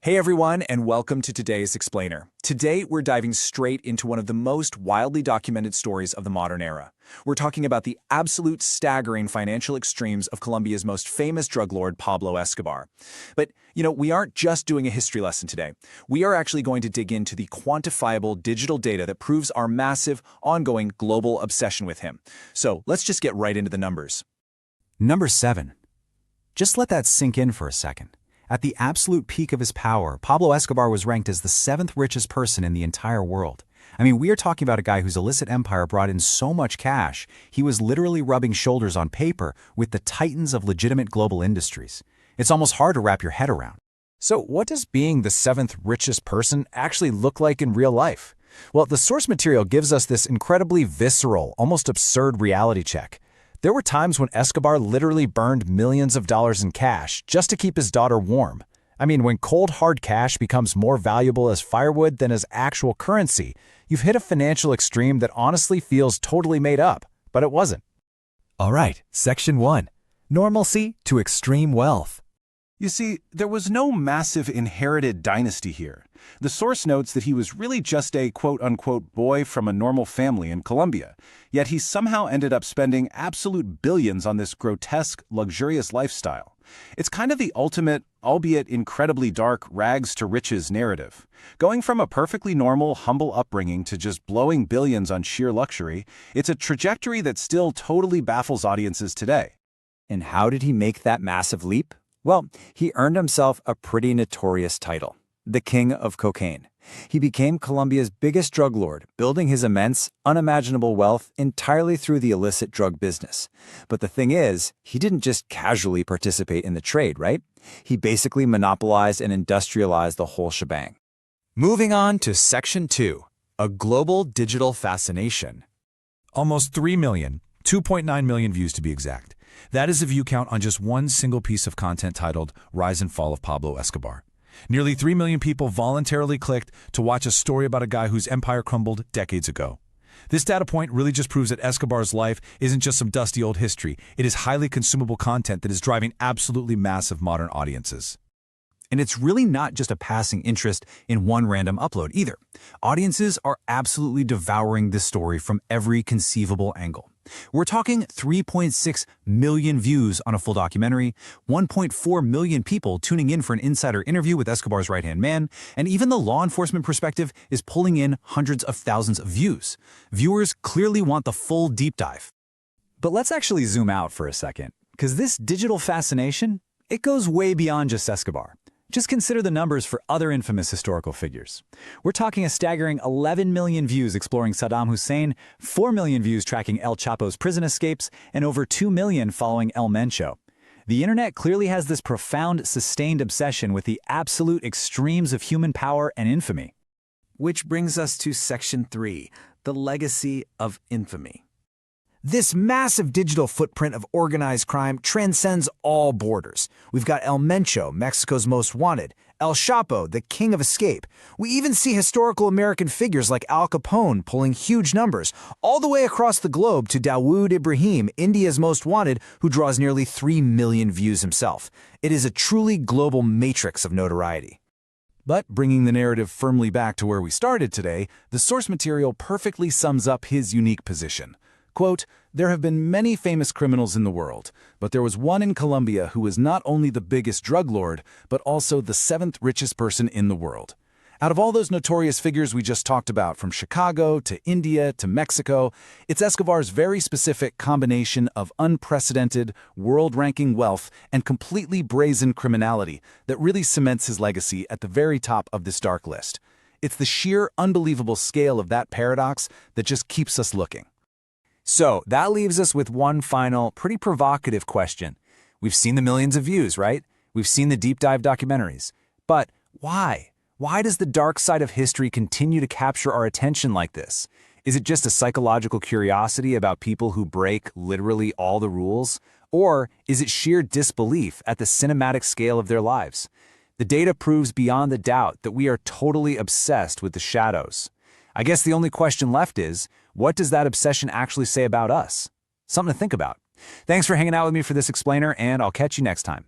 Hey everyone, and welcome to today's Explainer. Today, we're diving straight into one of the most wildly documented stories of the modern era. We're talking about the absolute staggering financial extremes of Colombia's most famous drug lord, Pablo Escobar. But, we aren't just doing a history lesson today. We are actually going to dig into the quantifiable digital data that proves our massive, ongoing global obsession with him. So let's just get right into the numbers. Number 7. Just let that sink in for a second. At the absolute peak of his power, Pablo Escobar was ranked as the 7th richest person in the entire world. I mean, we are talking about a guy whose illicit empire brought in so much cash, he was literally rubbing shoulders on paper with the titans of legitimate global industries. It's almost hard to wrap your head around. So what does being the 7th richest person actually look like in real life? Well, the source material gives us this incredibly visceral, almost absurd reality check. There were times when Escobar literally burned millions of dollars in cash just to keep his daughter warm. I mean, when cold, hard cash becomes more valuable as firewood than as actual currency, you've hit a financial extreme that honestly feels totally made up, but it wasn't. All right, Section 1. Normalcy to extreme wealth. You see, there was no massive inherited dynasty here. The source notes that he was really just a quote-unquote boy from a normal family in Colombia, yet he somehow ended up spending absolute billions on this grotesque, luxurious lifestyle. It's kind of the ultimate, albeit incredibly dark, rags to riches narrative. Going from a perfectly normal, humble upbringing to just blowing billions on sheer luxury, it's a trajectory that still totally baffles audiences today. And how did he make that massive leap? Well, he earned himself a pretty notorious title, the King of Cocaine. He became Colombia's biggest drug lord, building his immense, unimaginable wealth entirely through the illicit drug business. But the thing is, he didn't just casually participate in the trade, right? He basically monopolized and industrialized the whole shebang. Moving on to Section 2, a global digital fascination. Almost 3 million, 2.9 million views to be exact. That is a view count on just one single piece of content titled Rise and Fall of Pablo Escobar. Nearly 3 million people voluntarily clicked to watch a story about a guy whose empire crumbled decades ago. This data point really just proves that Escobar's life isn't just some dusty old history. It is highly consumable content that is driving absolutely massive modern audiences. And it's really not just a passing interest in one random upload either. Audiences are absolutely devouring this story from every conceivable angle. We're talking 3.6 million views on a full documentary, 1.4 million people tuning in for an insider interview with Escobar's right-hand man, and even the law enforcement perspective is pulling in hundreds of thousands of views. Viewers clearly want the full deep dive. But let's actually zoom out for a second, because this digital fascination, it goes way beyond just Escobar. Just consider the numbers for other infamous historical figures. We're talking a staggering 11 million views exploring Saddam Hussein, 4 million views tracking El Chapo's prison escapes, and over 2 million following El Mencho. The internet clearly has this profound, sustained obsession with the absolute extremes of human power and infamy. Which brings us to Section 3, the legacy of infamy. This massive digital footprint of organized crime transcends all borders. We've got El Mencho, Mexico's most wanted, El Chapo, the king of escape. We even see historical American figures like Al Capone pulling huge numbers, all the way across the globe to Dawood Ibrahim, India's most wanted, who draws nearly 3 million views himself. It is a truly global matrix of notoriety. But bringing the narrative firmly back to where we started today, the source material perfectly sums up his unique position. Quote, "There have been many famous criminals in the world, but there was one in Colombia who was not only the biggest drug lord, but also the 7th richest person in the world." Out of all those notorious figures we just talked about, from Chicago to India to Mexico, it's Escobar's very specific combination of unprecedented, world-ranking wealth and completely brazen criminality that really cements his legacy at the very top of this dark list. It's the sheer, unbelievable scale of that paradox that just keeps us looking. So that leaves us with one final, pretty provocative question. We've seen the millions of views, right? We've seen the deep dive documentaries. But why? Why does the dark side of history continue to capture our attention like this? Is it just a psychological curiosity about people who break literally all the rules? Or is it sheer disbelief at the cinematic scale of their lives? The data proves beyond the doubt that we are totally obsessed with the shadows. I guess the only question left is, what does that obsession actually say about us? Something to think about. Thanks for hanging out with me for this explainer, and I'll catch you next time.